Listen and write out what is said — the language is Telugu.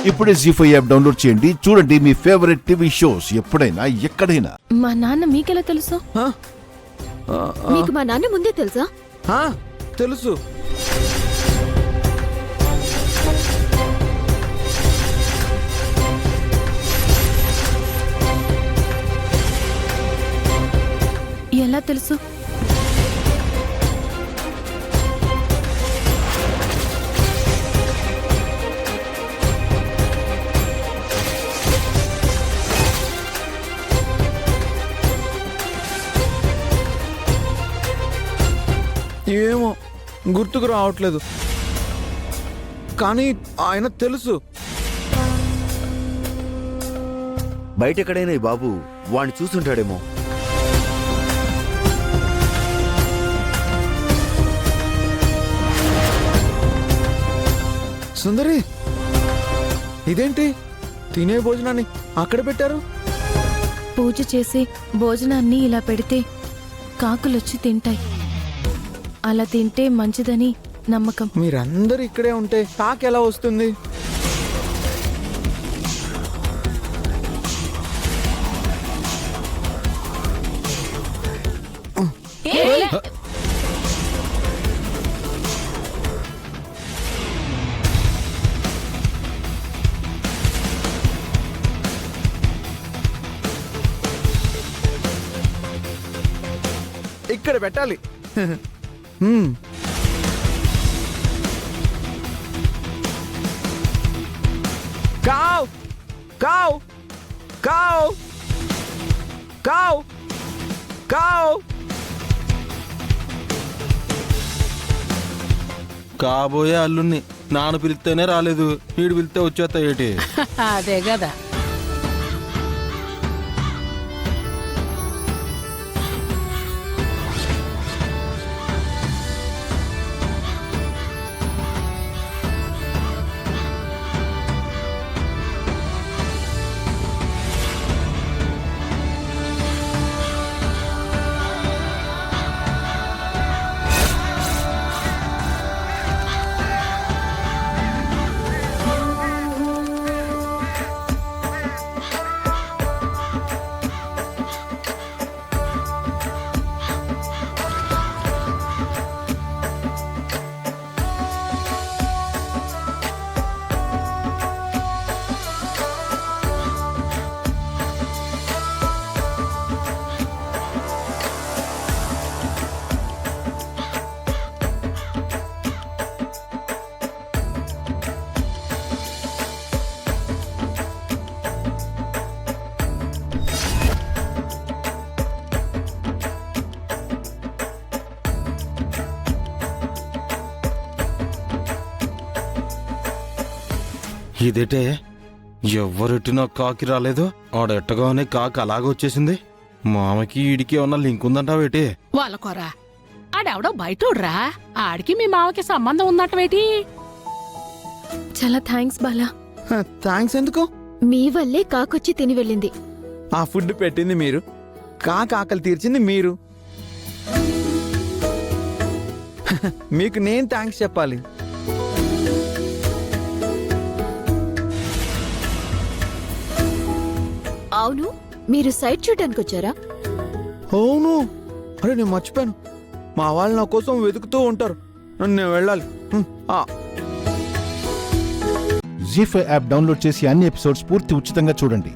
ఇప్పుడే జీ5 యాప్ డౌన్లోడ్ చేయండి. చూడండి మీ ఫేవరెట్ టీవీ షోస్ ఎప్పుడైనా ఎక్కడైనా. మా నాన్న మీకెలా తెలుసు? మీకు మా నాన్న ముందే తెలుసా? తెలుసు. ఎలా తెలుసు? ఏమో గుర్తుకు రావట్లేదు, కానీ ఆయన తెలుసు. బయట ఎక్కడైనా ఈ బాబు వాణ్ణి చూసుంటాడేమో. సుందరి, ఇదేంటి తినే భోజనాన్ని అక్కడ పెట్టారు? పూజ చేసి భోజనాన్ని ఇలా పెడితే కాకులొచ్చి తింటాయి. అలా తింటే మంచిదని నమ్మకం. మీరందరూ ఇక్కడే ఉంటే కాకి ఎలా వస్తుంది? ఇక్కడ పెట్టాలి. కావ్ కావ్ కావ్ కావ్ కావ్. కాబోయే అల్లుణ్ణి నాన్న పిలిస్తేనే రాలేదు, వీడు పిలిస్తే వచ్చేస్తా ఏటి? అదే కదా. ఇదేటే ఎవరెట్టినా కాకి రాలేదు, ఆడెట్టగానే కాకి అలాగే వచ్చేసింది. మామకి ఈడికి ఏమన్నా లింక్ ఉందంటావేటి? వాళ్ళకోరా ఆడెవడో బయటోడ్రా, ఆడికి మీ మావకి సంబంధం ఉన్నట్టువేటి? చాలా థ్యాంక్స్ బాలా. థ్యాంక్స్ ఎందుకు? మీ వల్లే కాకొచ్చి తిని వెళ్ళింది. ఆ ఫుడ్ పెట్టింది మీరు, కాకి ఆకలి తీర్చింది మీరు. మీకు నేను థ్యాంక్స్ చెప్పాలి. అవును, మీరు సైట్ చూడడానికి వచ్చారా? అవును, అరే నేను మర్చిపోయాను. మా వాళ్ళు నా కోసం వెతుకుతూ ఉంటారు, నేను వెళ్ళాలి. జీ5 యాప్ డౌన్లోడ్ చేసి అన్ని ఎపిసోడ్స్ పూర్తి ఉచితంగా చూడండి.